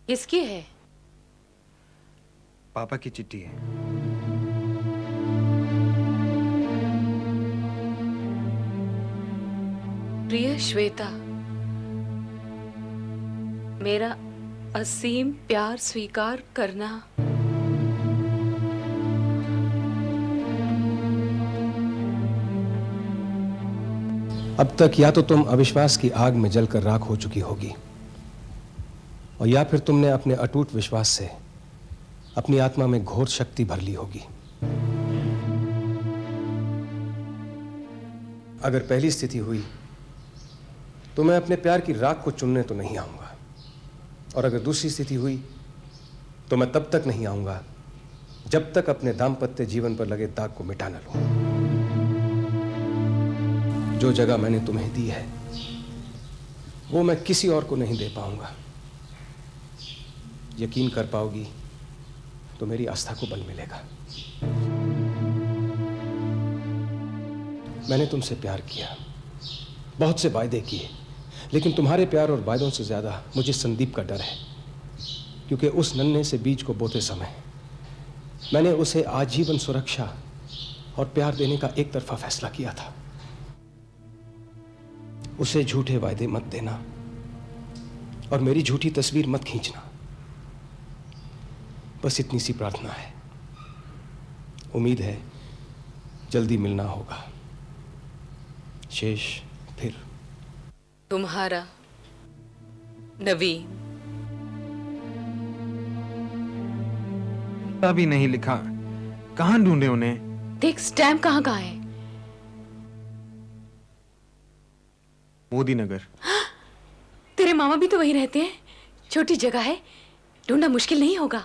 किसकी है? पापा की चिट्ठी है। प्रिय श्वेता, मेरा असीम प्यार स्वीकार करना। अब तक या तो तुम अविश्वास की आग में जलकर राख हो चुकी होगी, और या फिर तुमने अपने अटूट विश्वास से अपनी आत्मा में घोर शक्ति भर ली होगी। अगर पहली स्थिति हुई तो मैं अपने प्यार की राख को चुनने तो नहीं आऊंगा, और अगर दूसरी स्थिति हुई तो मैं तब तक नहीं आऊंगा जब तक अपने दाम्पत्य जीवन पर लगे दाग को मिटा न लूं। जो जगह मैंने तुम्हें दी है वो मैं किसी और को नहीं दे पाऊंगा। यकीन कर पाओगी तो मेरी आस्था को बल मिलेगा। मैंने तुमसे प्यार किया, बहुत से वायदे किए, लेकिन तुम्हारे प्यार और वायदों से ज्यादा मुझे संदीप का डर है, क्योंकि उस नन्हे से बीज को बोते समय मैंने उसे आजीवन सुरक्षा और प्यार देने का एक तरफा फैसला किया था। उसे झूठे वायदे मत देना और मेरी झूठी तस्वीर मत खींचना। बस इतनी सी प्रार्थना है। उम्मीद है जल्दी मिलना होगा। शेष फिर। तुम्हारा नवीन। अभी नहीं लिखा, कहाँ ढूंढे उन्हें? देख, स्टैम्प कहाँ है? मोदी नगर। तेरे मामा भी तो वहीं रहते हैं। छोटी जगह है, ढूंढना मुश्किल नहीं होगा।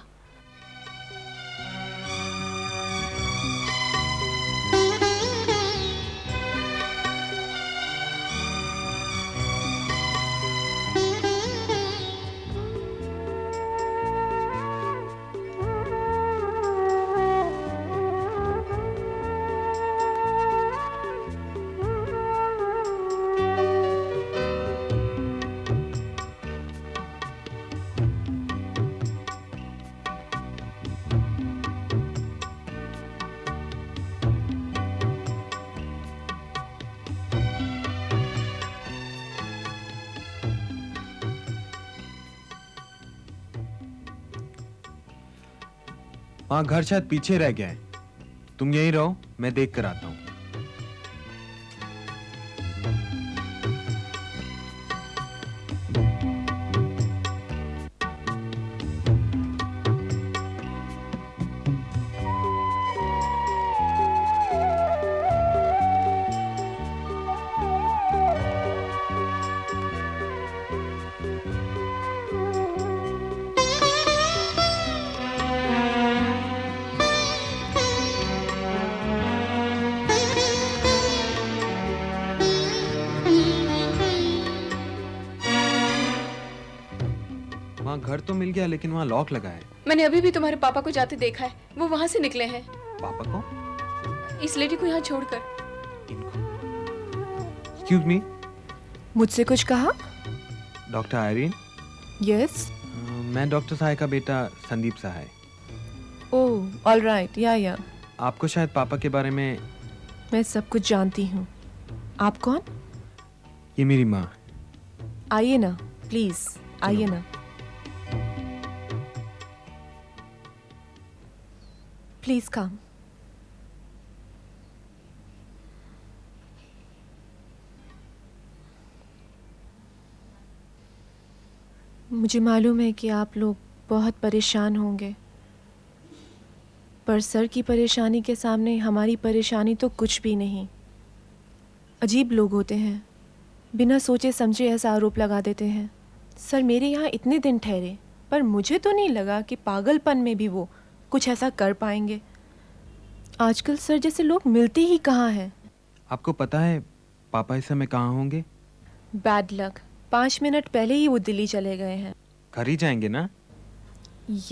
हाँ, घर शायद पीछे रह गया है। तुम यहीं रहो, मैं देख कर आता हूँ। वहाँ घर तो मिल गया, लेकिन वहाँ लॉक लगा है। मैंने अभी भी तुम्हारे पापा को जाते देखा है। वो वहाँ से निकले हैं। पापा को? इस लेडी को यहाँ छोड़कर। Excuse me. मुझसे कुछ कहा? Doctor Irene? यस। मैं डॉक्टर सहाय का बेटा संदीप सहाय। ओह, ऑल राइट। या आपको शायद पापा के बारे में। मैं सब कुछ जानती हूँ। आप कौन? ये मेरी माँ। आइए ना, प्लीज आइए ना। Please come. मुझे मालूम है कि आप लोग बहुत परेशान होंगे, पर सर की परेशानी के सामने हमारी परेशानी तो कुछ भी नहीं। अजीब लोग होते हैं, बिना सोचे समझे ऐसा आरोप लगा देते हैं। सर मेरे यहाँ इतने दिन ठहरे, पर मुझे तो नहीं लगा कि पागलपन में भी वो कुछ ऐसा कर पाएंगे। आजकल सर जैसे लोग मिलते ही कहाँ हैं। आपको पता है पापा इस समय कहाँ होंगे? बैड लक, 5 मिनट पहले ही वो दिल्ली चले गए हैं। घर ही जाएंगे ना?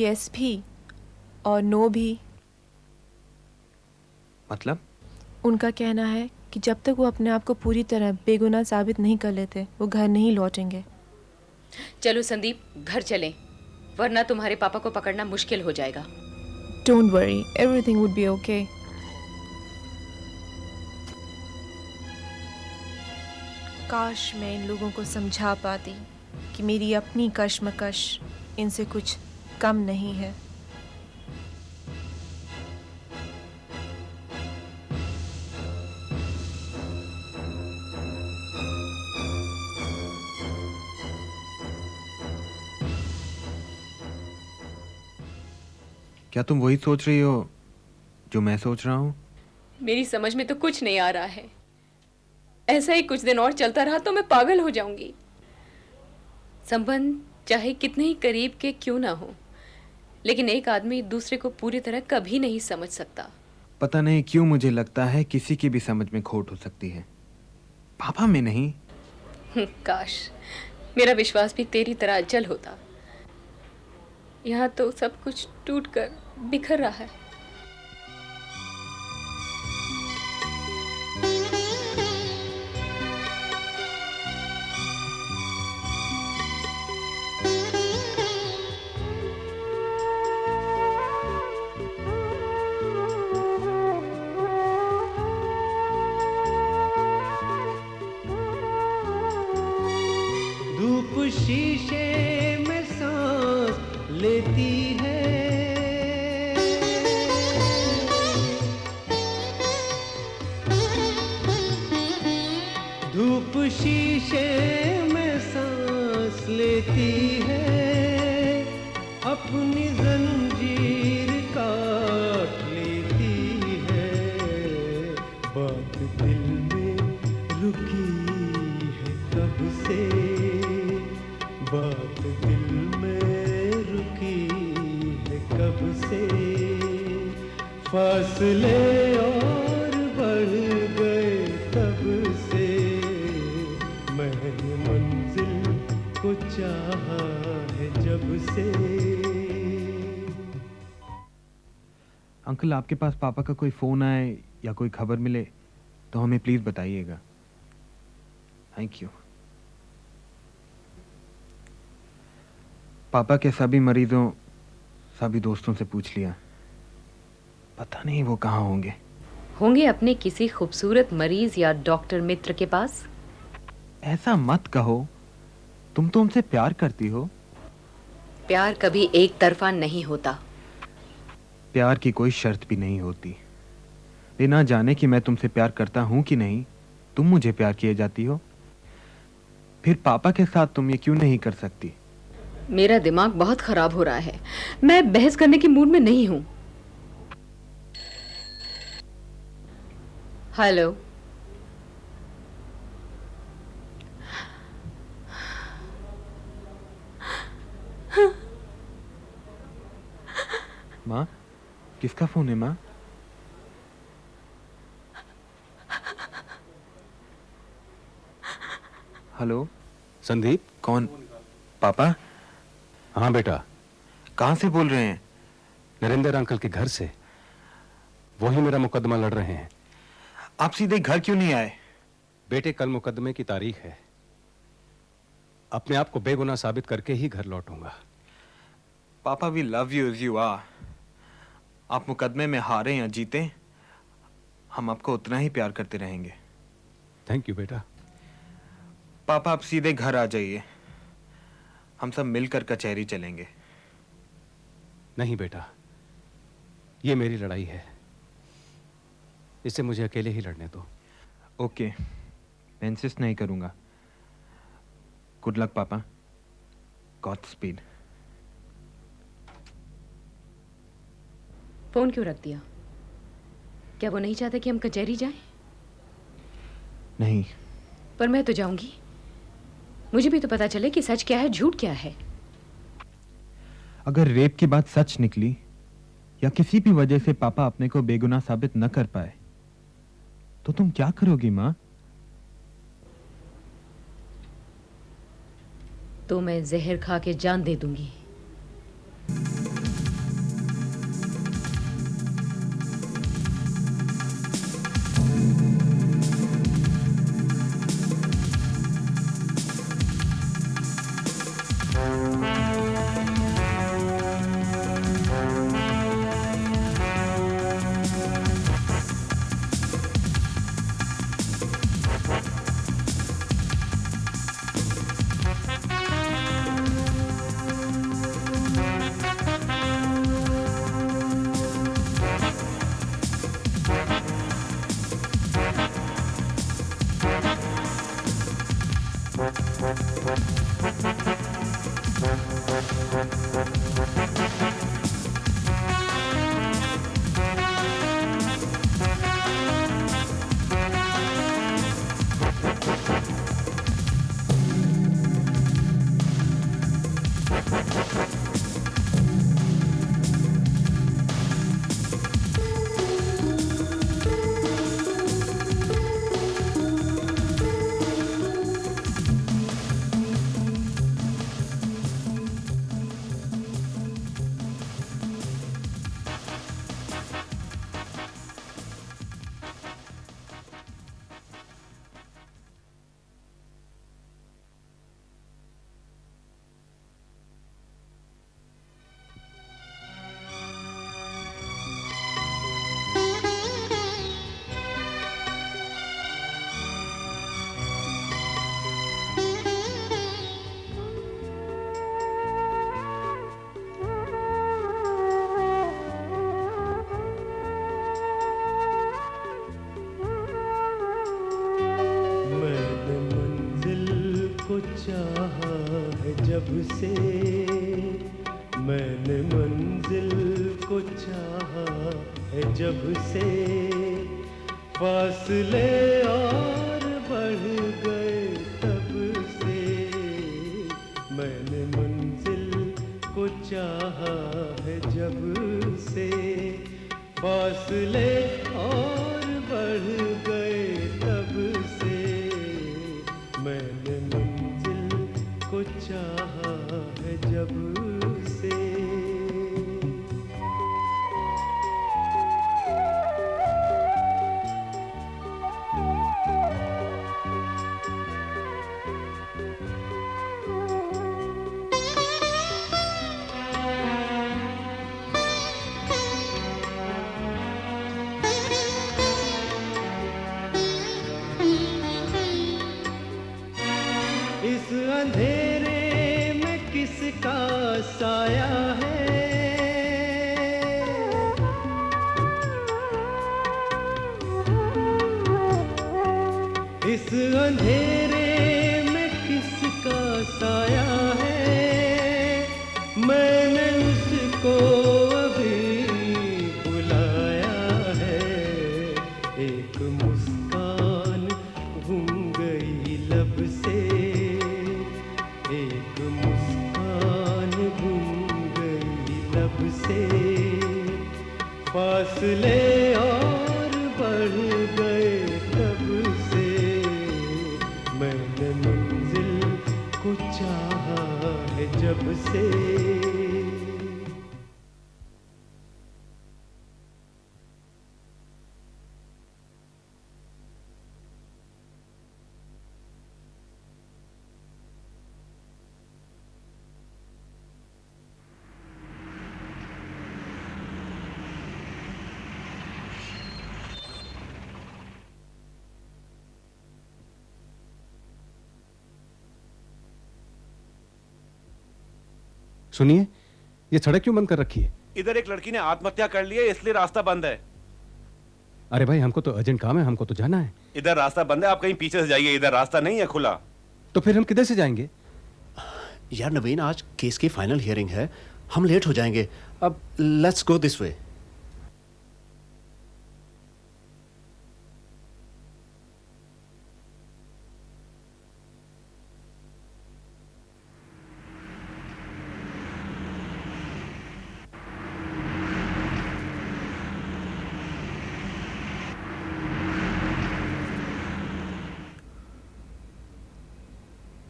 यस भी और नो भी। मतलब? उनका कहना है कि जब तक वो अपने आप को पूरी तरह बेगुनाह साबित नहीं कर लेते वो घर नहीं लौटेंगे। चलो संदीप, घर चलें, वरना तुम्हारे पापा को पकड़ना मुश्किल हो जाएगा। Don't worry, everything would be okay. काश मैं इन लोगों को समझा पाती कि मेरी अपनी कश्मकश इनसे कुछ कम नहीं है। क्या तुम वही सोच रही हो जो मैं सोच रहा हूँ? मेरी समझ में तो कुछ नहीं आ रहा है। ऐसा ही कुछ दिन और चलता रहा तो मैं पागल हो जाऊंगी। संबंध चाहे कितने ही करीब के क्यों ना हो, लेकिन एक आदमी दूसरे को पूरी तरह कभी नहीं समझ सकता। पता नहीं क्यों मुझे लगता है किसी की भी समझ में खोट हो सकती है, पापा में नहीं। काश मेरा विश्वास भी तेरी तरह अचल होता। यहाँ तो सब कुछ टूट कर बिखर रहा है। धूप शीशे में सांस लेती है, धूप शीशे में सांस लेती है, अपनी जंजीर काट लेती है। बात दिल में रुकी है कब से, बात दिल में रुकी है कब से, फासले और बढ़ गए तब से, मैंने मंजिल को चाहा है जब से। अंकल, आपके पास पापा का कोई फोन आए या कोई खबर मिले तो हमें प्लीज बताइएगा। Thank you. पापा के सभी मरीजों, सभी दोस्तों से पूछ लिया, पता नहीं वो कहाँ होंगे। होंगे अपने किसी खूबसूरत मरीज या डॉक्टर मित्र के पास। ऐसा मत कहो, तुम तो उनसे प्यार करती हो। प्यार कभी एक तरफा नहीं होता। प्यार की कोई शर्त भी नहीं होती। बिना जाने कि मैं तुमसे प्यार करता हूं कि नहीं, तुम मुझे प्यार किए जाती हो। फिर पापा के साथ तुम ये क्यों नहीं कर सकती? मेरा दिमाग बहुत खराब हो रहा है, मैं बहस करने के मूड में नहीं हूं। हेलो, माँ, किसका फोन है माँ? हेलो। संदीप। कौन? पापा? हाँ बेटा। कहाँ से बोल रहे हैं? नरेंद्र अंकल के घर से। वही मेरा मुकदमा लड़ रहे हैं। आप सीधे घर क्यों नहीं आए? बेटे, कल मुकदमे की तारीख है। अपने आप को बेगुनाह साबित करके ही घर लौटूंगा। पापा, we love you as you are. आप मुकदमे में हारे या जीते, हम आपको उतना ही प्यार करते रहेंगे। थैंक यू बेटा। पापा, आप सीधे घर आ जाइए, हम सब मिलकर कचहरी चलेंगे। नहीं बेटा, ये मेरी लड़ाई है, इसे मुझे अकेले ही लड़ने दो। ओके, मैं इंसिस्ट नहीं करूंगा। गुड लक पापा, गॉड स्पीड। फोन क्यों रख दिया? क्या वो नहीं चाहता कि हम कचहरी जाएं? नहीं, पर मैं तो जाऊंगी। मुझे भी तो पता चले कि सच क्या है, झूठ क्या है। अगर रेप की बात सच निकली या किसी भी वजह से पापा अपने को बेगुनाह साबित न कर पाए तो तुम क्या करोगी माँ? तो मैं जहर खा के जान दे दूंगी। मैंने मंजिल को चाहा है जब से, मैंने मंजिल को चाहा है जब से, फासले और बढ़ गए तब से। मैंने मंजिल को चाहा है जब से, फासले और बढ़ गए तब से। मैंने मंजिल को चाहा है जब से। इस अंधेरे में किसका साया है, इस अंधेरे में किसका साया है। मैंने उसको अभी बुलाया है, एक मुस्कान घूम गई लब से, एक मुस्कान घूम गई लब से। फासले और बढ़ गए तब से। मैंने मंजिल को चाहा है जब से। सुनिए, ये सड़क क्यों बंद कर रखी है? इधर एक लड़की ने आत्महत्या कर ली है, इसलिए रास्ता बंद है। अरे भाई, हमको तो अर्जेंट काम है, हमको तो जाना है। इधर रास्ता बंद है, आप कहीं पीछे से जाइए, इधर रास्ता नहीं है खुला। तो फिर हम किधर से जाएंगे? यार नवीन, आज केस की फाइनल हियरिंग है, हम लेट हो जाएंगे। अब let's go this way.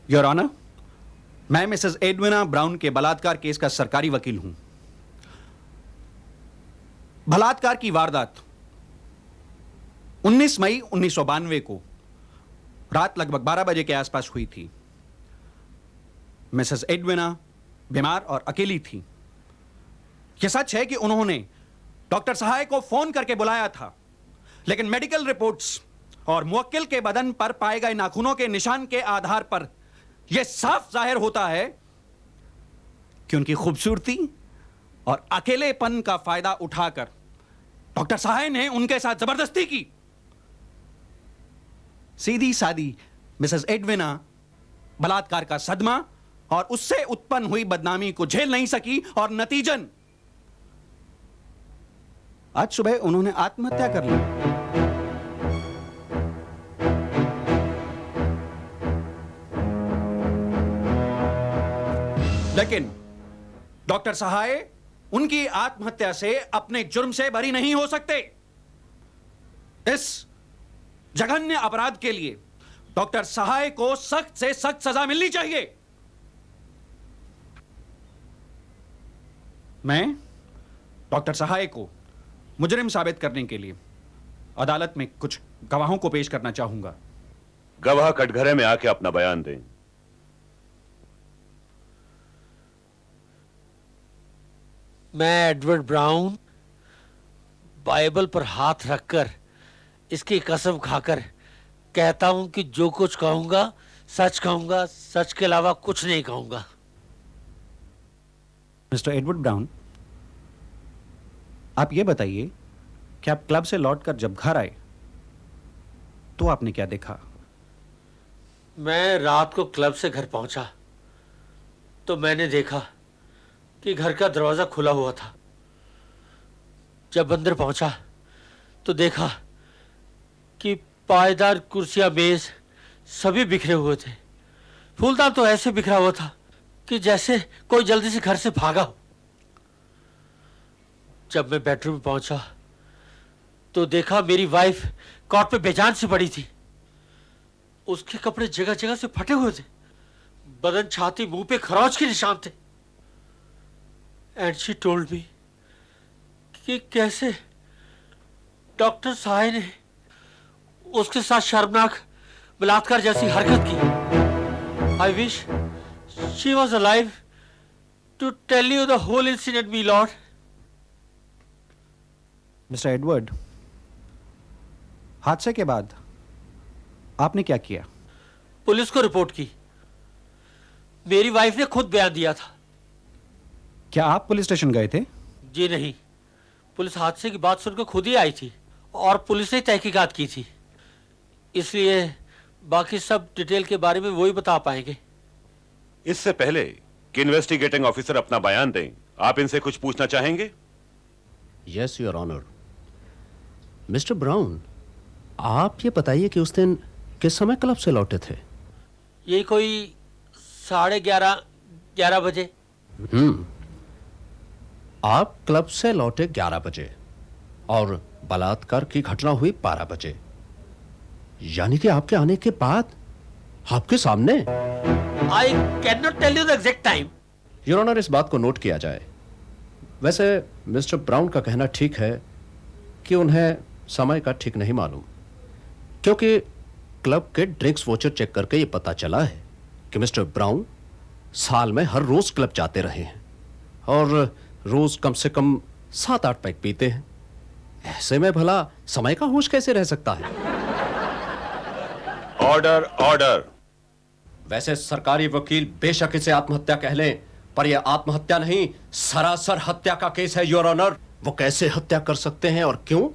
Your honour, मैं मिसेस एडविना ब्राउन के बलात्कार केस का सरकारी वकील हूं। बलात्कार की वारदात 19 मई 1992 को रात लगभग 12 बजे के आसपास हुई थी। मिसेस एडविना बीमार और अकेली थी। यह सच है कि उन्होंने डॉक्टर सहाय को फोन करके बुलाया था, लेकिन मेडिकल रिपोर्ट्स और मुवक्किल के बदन पर पाए गए नाखूनों के निशान के आधार पर यह साफ जाहिर होता है कि उनकी खूबसूरती और अकेलेपन का फायदा उठाकर डॉक्टर सहाय ने उनके साथ जबरदस्ती की। सीधी सादी मिसेस एडविना बलात्कार का सदमा और उससे उत्पन्न हुई बदनामी को झेल नहीं सकी और नतीजन आज सुबह उन्होंने आत्महत्या कर ली। लेकिन डॉक्टर सहाय उनकी आत्महत्या से अपने जुर्म से बरी नहीं हो सकते। इस जघन्य अपराध के लिए डॉक्टर सहाय को सख्त से सख्त सजा मिलनी चाहिए। मैं डॉक्टर सहाय को मुजरिम साबित करने के लिए अदालत में कुछ गवाहों को पेश करना चाहूंगा। गवाह कटघरे में आके अपना बयान दें। मैं एडवर्ड ब्राउन बाइबल पर हाथ रखकर इसकी कसम खाकर कहता हूं कि जो कुछ कहूंगा, सच के अलावा कुछ नहीं कहूंगा। मिस्टर एडवर्ड ब्राउन, आप यह बताइए कि आप क्लब से लौटकर जब घर आए तो आपने क्या देखा? मैं रात को क्लब से घर पहुंचा तो मैंने देखा कि घर का दरवाजा खुला हुआ था। जब अंदर पहुंचा तो देखा कि पायदार कुर्सियां, मेज सभी बिखरे हुए थे। फूलदान तो ऐसे बिखरा हुआ था कि जैसे कोई जल्दी से घर से भागा हो। जब मैं बेडरूम में पहुंचा तो देखा मेरी वाइफ कॉट पे बेजान से पड़ी थी। उसके कपड़े जगह जगह से फटे हुए थे, बदन, छाती, मुंह पे खरोंच के निशान थे। एंड शी टोल्ड मी कि कैसे डॉक्टर सहाय ने उसके साथ शर्मनाक बलात्कार जैसी हरकत की। I wish she was alive to tell you the whole incident, my lord. Mr Edward, हादसे के बाद आपने क्या किया? पुलिस को रिपोर्ट की। मेरी वाइफ ने खुद बयान दिया था। क्या आप पुलिस स्टेशन गए थे? जी नहीं, पुलिस हादसे की बात सुनकर खुद ही आई थी और पुलिस ने तहकीकात की थी, इसलिए बाकी सब डिटेल के बारे में वही बता पाएंगे। इससे पहले कि इन्वेस्टिगेटिंग ऑफिसर अपना बयान दें, आप इनसे कुछ पूछना चाहेंगे? Yes your honour. Mister Brown, आप ये बताइए कि उस दिन किस समय क्लब से लौटे थे? ये कोई 11:30 बजे। आप क्लब से लौटे 11 बजे और बलात्कार की घटना हुई 12 बजे, यानी कि आपके आने के बाद आपके सामने। I can not tell you the exact time. Your honour, इस बात को नोट किया जाए। वैसे मिस्टर ब्राउन का कहना ठीक है कि उन्हें समय का ठीक नहीं मालूम, क्योंकि क्लब के ड्रिंक्स वॉचर चेक करके ये पता चला है कि मिस्टर ब्राउन साल में हर रोज क्लब जाते रहे हैं और रोज कम से कम 7-8 पैक पीते हैं। ऐसे में भला समय का होश कैसे रह सकता है? Order, order. वैसे सरकारी वकील बेशक इसे आत्महत्या कह लें, पर यह आत्महत्या नहीं, सरासर हत्या का केस है योर ऑनर। वो कैसे हत्या कर सकते हैं और क्यों,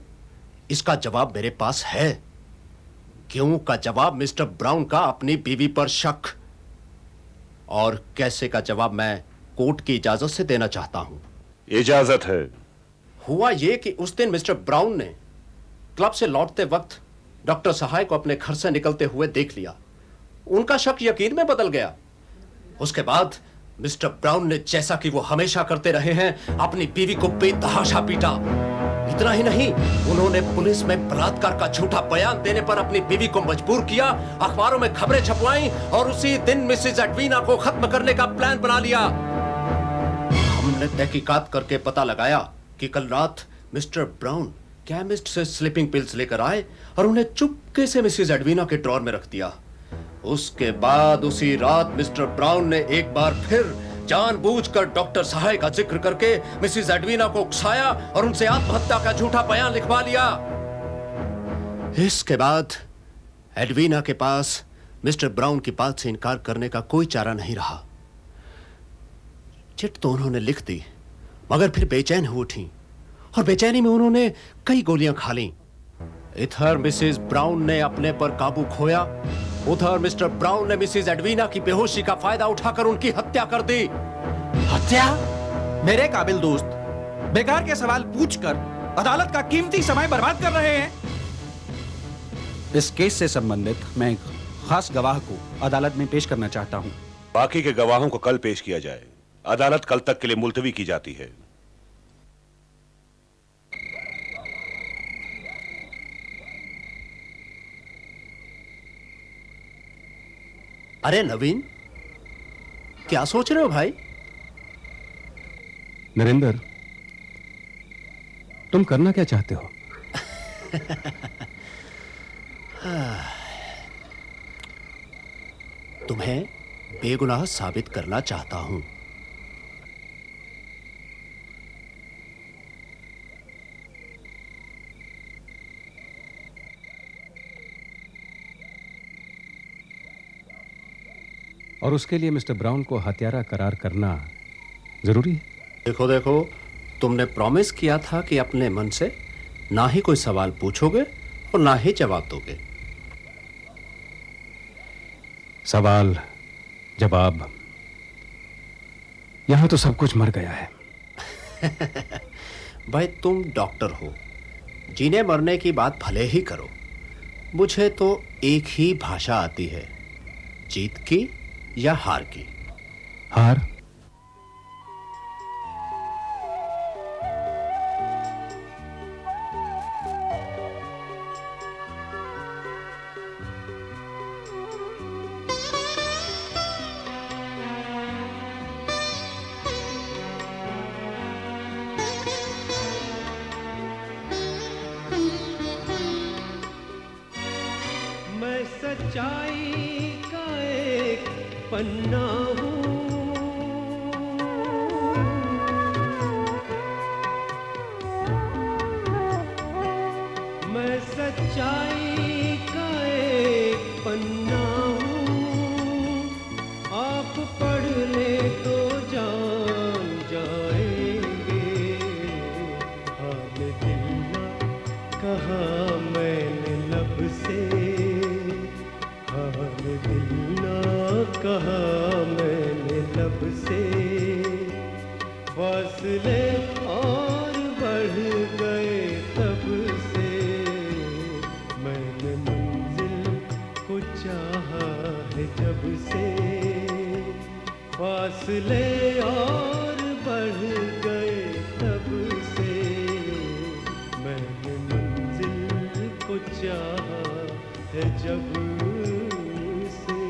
इसका जवाब मेरे पास है। क्यों का जवाब मिस्टर ब्राउन का अपनी बीवी पर शक, और कैसे का जवाब मैं कोर्ट की इजाजत से देना चाहता हूं। इजाजत है। हुआ यह कि उस दिन मिस्टर ब्राउन ने क्लब से लौटते वक्त डॉक्टर सहाय को अपने घर से निकलते हुए देख लिया। उनका शक यकीन में बदल गया। उसके बाद मिस्टर ब्राउन ने, जैसा कि वो हमेशा करते रहे हैं, अपनी बीवी को बेतहाशा पीटा, इतना ही नहीं, उन्होंने पुलिस में बलात्कार का झूठा बयान देने पर अपनी बीवी को मजबूर किया, अखबारों में खबरें छपवाईं और उसी दिन मिसेस एडवीना को खत्म करने का प्लान बना लिया। हमने तहकीकात करके पता लगाया कि कल रात मिस्टर ब्राउन केमिस्ट से स्लीपिंग पिल्स लेकर आए और उन्हें चुपके से मिसेस एडवीना के ड्रॉर में रख दिया। उसके बाद उसी रात मिस्टर ब्राउन ने एक बार फिर जानबूझकर डॉक्टर सहाय का जिक्र करके मिसेस एडवीना को उकसाया और उनसे आत्महत्या का झूठा बयान लिखवा लिया। इसके बाद एडवीना के पास मिस्टर ब्राउन की बात से इनकार करने का कोई चारा नहीं रहा। चिट तो उन्होंने लिख दी, मगर फिर बेचैन हो उठी और बेचैनी में उन्होंने कई गोलियां खा लीं। इधर मिसेस ब्राउन ने अपने पर काबू खोया, उधर मिस्टर ब्राउन ने मिसेस एडवीना की बेहोशी का फायदा उठाकर उनकी हत्या कर दी। हत्या? मेरे काबिल दोस्त बेकार के सवाल पूछकर अदालत का कीमती समय बर्बाद कर रहे हैं। इस केस से संबंधित मैं एक खास गवाह को अदालत में पेश करना चाहता हूं। बाकी के गवाहों को कल पेश किया जाए। अदालत कल तक के लिए मुलतवी की जाती है। अरे नवीन, क्या सोच रहे हो भाई? नरेंद्र, तुम करना क्या चाहते हो? तुम्हें बेगुनाह साबित करना चाहता हूं। और उसके लिए मिस्टर ब्राउन को हत्यारा करार करना जरूरी है। देखो देखो, तुमने प्रॉमिस किया था कि अपने मन से ना ही कोई सवाल पूछोगे और ना ही जवाब दोगे। सवाल जवाब, यहां तो सब कुछ मर गया है। भाई तुम डॉक्टर हो, जीने मरने की बात भले ही करो, मुझे तो एक ही भाषा आती है, जीत की या हार की। हार? मैं सच्चाई का एक पन्ना हूँ, मैं सच्चाई का एक पन्ना हूँ, आप पढ़ ले तो जान जाएंगे, हाल दिल ना कहा मैंने लब से, हाल दिल ना कहा मैंने लब से, फासले और बढ़ गए तब से, मैंने मंजिल को चाहा है जब से, फासले और बढ़ गए तब से, मैंने मंजिल को चाहा है जब से।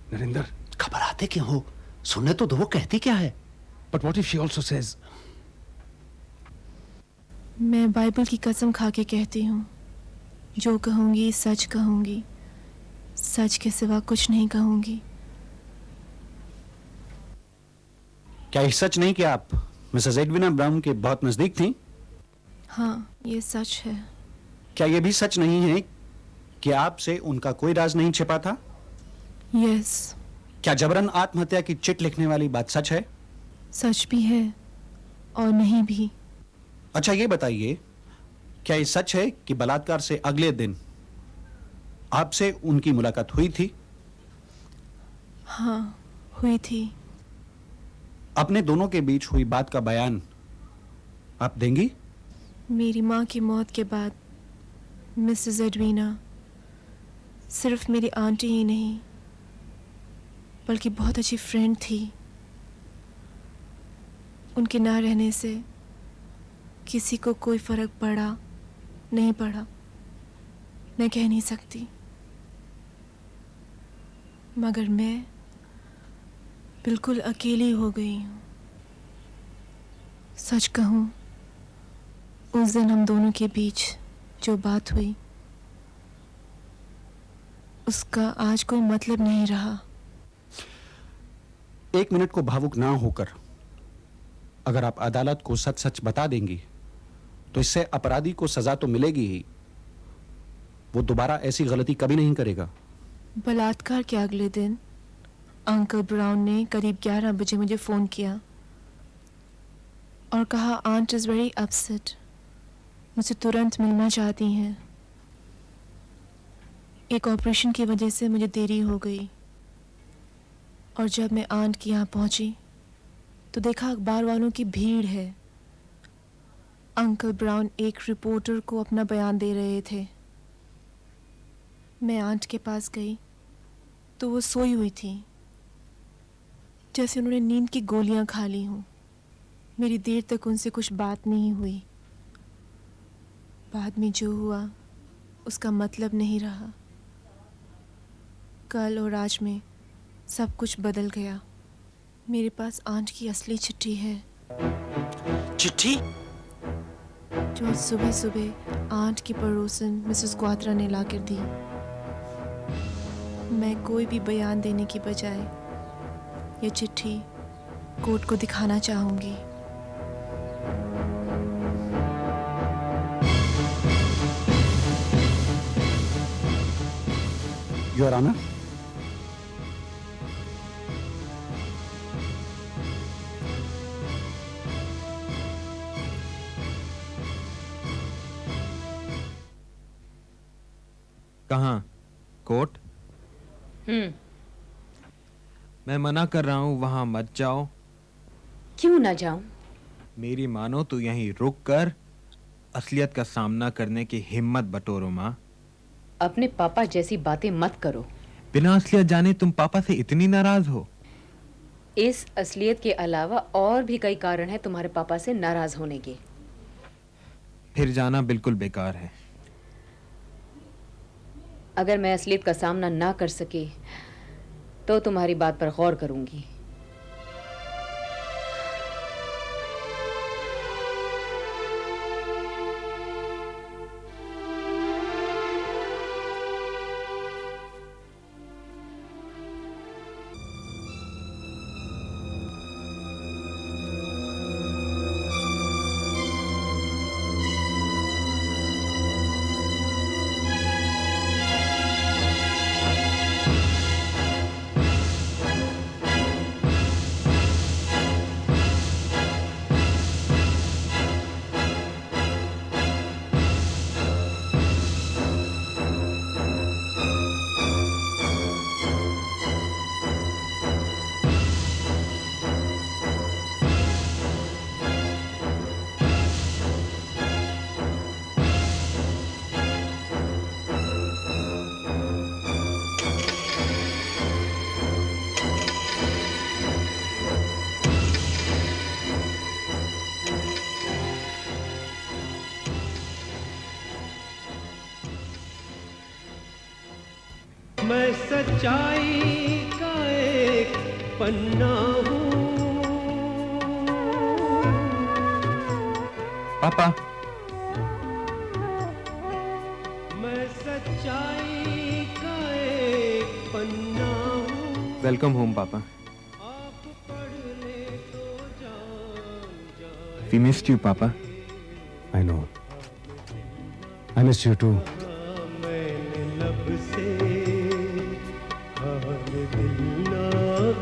नरेंद्र, घबराते क्यों हो? सुनने तो दो, वो कहती क्या है? but what if she also says? मैं बाइबल की कसम खा के कहती हूँ, जो कहूँगी सच कहूँगी, सच के सिवा कुछ नहीं कहूँगी। क्या ये सच नहीं कि आप मिसेस एडवीना ब्राउन के बहुत नजदीक थीं? हाँ, ये सच है। क्या ये भी सच नहीं है कि आपसे उनका कोई राज नहीं छिपा था? यस, क्या जबरन आत्महत्या की चिट लिखने वाली बात सच है? सच भी है और नहीं भी। अच्छा ये बताइए, क्या ये सच है कि बलात्कार से अगले दिन आपसे उनकी मुलाकात हुई थी? हाँ, हुई थी। अपने दोनों के बीच हुई बात का बयान आप देंगी? मेरी माँ की मौत के बाद मिसेस एडवीना सिर्फ मेरी आंटी ही नहीं बल्कि बहुत अच्छी फ्रेंड थी। उनके ना रहने से किसी को कोई फर्क पड़ा नहीं पड़ा मैं कह नहीं सकती, मगर मैं बिल्कुल अकेली हो गई हूँ। सच कहूँ, उस दिन हम दोनों के बीच जो बात हुई उसका आज कोई मतलब नहीं रहा। एक मिनट को भावुक ना होकर अगर आप अदालत को सच सच बता देंगी तो इससे अपराधी को सजा तो मिलेगी ही, वो दोबारा ऐसी गलती कभी नहीं करेगा। बलात्कार के अगले दिन अंकल ब्राउन ने करीब 11 बजे मुझे फ़ोन किया और कहा आंट इज़ वेरी अपसेट, मुझे तुरंत मिलना चाहती हैं। एक ऑपरेशन की वजह से मुझे देरी हो गई और जब मैं आंट के यहाँ पहुँची तो देखा अखबार वालों की भीड़ है। अंकल ब्राउन एक रिपोर्टर को अपना बयान दे रहे थे। मैं आंट के पास गई तो वो सोई हुई थी, जैसे उन्होंने नींद की गोलियां खा ली हों। मेरी देर तक उनसे कुछ बात नहीं हुई। बाद में जो हुआ उसका मतलब नहीं रहा। कल और आज में सब कुछ बदल गया। मेरे पास आंट की असली चिट्ठी है। चिट्ठी? जो सुबह सुबह आंट की पड़ोसन मिसेस क्वात्रा ने ला कर दी। मैं कोई भी बयान देने की बजाय ये चिट्ठी कोर्ट को दिखाना चाहूंगी। योर ऑनर, कहाँ? कोर्ट? मैं मना कर रहा हूँ, वहां मत जाओ। क्यों ना जाऊं? मेरी मानो तो यहीं रुक कर असलियत का सामना करने की हिम्मत बटोरो माँ। अपने पापा जैसी बातें मत करो। बिना असलियत जाने तुम पापा से इतनी नाराज हो? इस असलियत के अलावा और भी कई कारण हैं तुम्हारे पापा से नाराज होने के। फिर जाना बिल्कुल बेकार है। अगर मैं असलियत का सामना ना कर सके तो तुम्हारी बात पर गौर करूंगी। मैं सच्चाई का एक पन्ना हूँ। पापा, मैं सच्चाई का एक पन्ना हूँ। वेलकम होम पापा। आप पढ़ ले तो जान जाए। We missed you, Papa. I know. I miss you too. मैंने लब से हाल दिल ना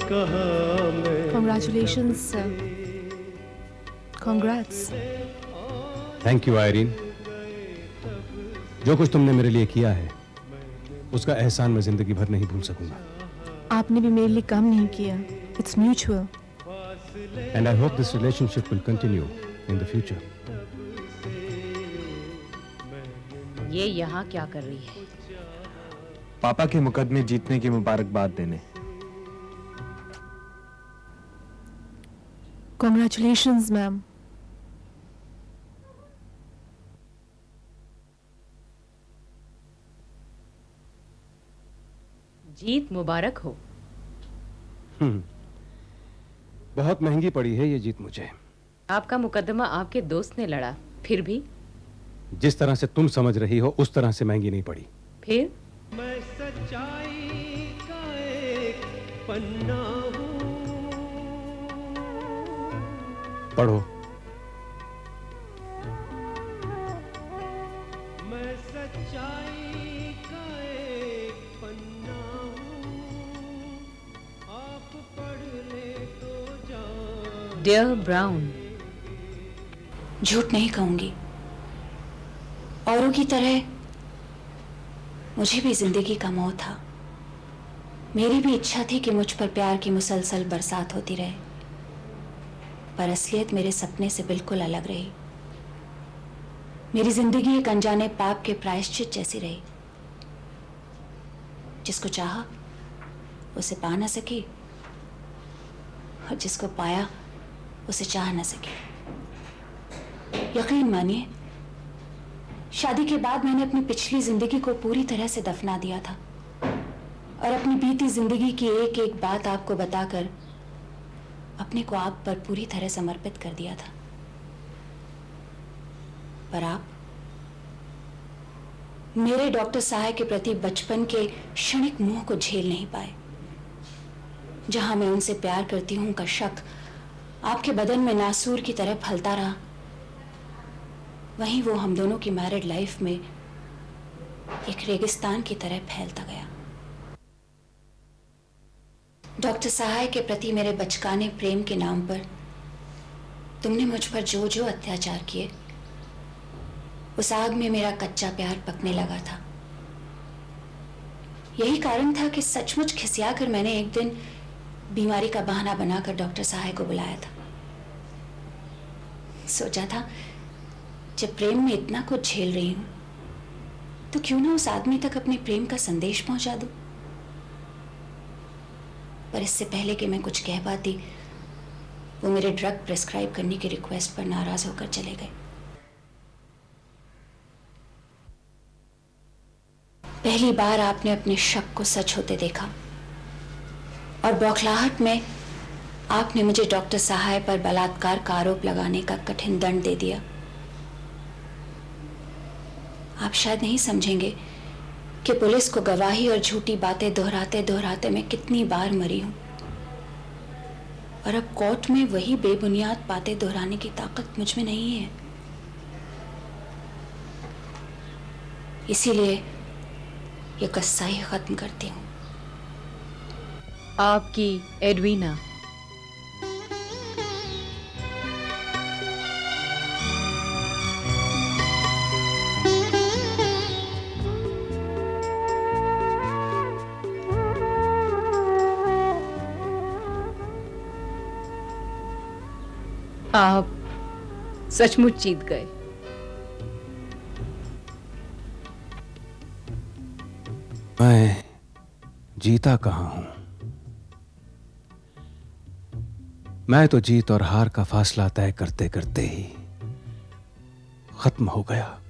कहा मैं। Congratulations, sir. Congrats. Thank you Irene. जो कुछ तुमने मेरे लिए किया है उसका एहसान मैं जिंदगी भर नहीं भूल सकूंगा। आपने भी मेरे लिए कम नहीं किया। It's mutual. And I hope this relationship will continue in the future. ये यहाँ क्या कर रही है? पापा के मुकदमे जीतने की मुबारकबाद देने। Congratulations ma'am. जीत मुबारक हो। बहुत महंगी पड़ी है ये जीत मुझे। आपका मुकदमा आपके दोस्त ने लड़ा, फिर भी? जिस तरह से तुम समझ रही हो उस तरह से महंगी नहीं पड़ी। फिर? मैं सच्चाई का एक पन्ना हूँ। पढ़ो। मैं सच्चाई का एक पन्ना हूँ, आप पढ़ ले तो जान। डियर ब्राउन, झूठ नहीं कहूंगी, औरों की तरह मुझे भी जिंदगी का मोह था। मेरी भी इच्छा थी कि मुझ पर प्यार की मुसलसल बरसात होती रहे, पर असलियत मेरे सपने से बिल्कुल अलग रही। मेरी जिंदगी एक अनजाने पाप के प्रायश्चित जैसी रही। जिसको चाहा उसे पा ना सकी, और जिसको पाया उसे चाह ना सकी। यकीन मानिए, शादी के बाद मैंने अपनी पिछली जिंदगी को पूरी तरह से दफना दिया था और अपनी बीती जिंदगी की एक एक बात आपको बताकर अपने को आप पर पूरी तरह समर्पित कर दिया था। पर आप मेरे डॉक्टर सहाय के प्रति बचपन के क्षणिक मोह को झेल नहीं पाए। जहां मैं उनसे प्यार करती हूं का शक आपके बदन में नासूर की तरह फैलता रहा, वहीं वो हम दोनों की मैरिड लाइफ में एक रेगिस्तान की तरह फैलता गया। डॉक्टर सहाय के प्रति मेरे बचकाने प्रेम के नाम पर तुमने मुझ पर जो जो अत्याचार किए, उस आग में मेरा कच्चा प्यार पकने लगा था। यही कारण था कि सचमुच खिसिया कर मैंने एक दिन बीमारी का बहाना बनाकर डॉक्टर सहाय को बुलाया था। सोचा था जब प्रेम में इतना कुछ झेल रही हूं तो क्यों ना उस आदमी तक अपने प्रेम का संदेश पहुंचा दूं। पर इससे पहले कि मैं कुछ कह पाती, वो मेरे ड्रग प्रिस्क्राइब करने की रिक्वेस्ट पर नाराज होकर चले गए। पहली बार आपने अपने शक को सच होते देखा और बौखलाहट में आपने मुझे डॉक्टर सहाय पर बलात्कार का आरोप लगाने का कठिन दंड दे दिया। आप शायद नहीं समझेंगे कि पुलिस को गवाही और झूठी बातें दोहराते दोहराते मैं कितनी बार मरी हूं, और अब कोर्ट में वही बेबुनियाद बातें दोहराने की ताकत मुझ में नहीं है। इसीलिए ये किस्सा ही खत्म करती हूं। आपकी एडवीना। आप सचमुच जीत गए। मैं जीता कहां हूं? मैं तो जीत और हार का फासला तय करते करते ही खत्म हो गया।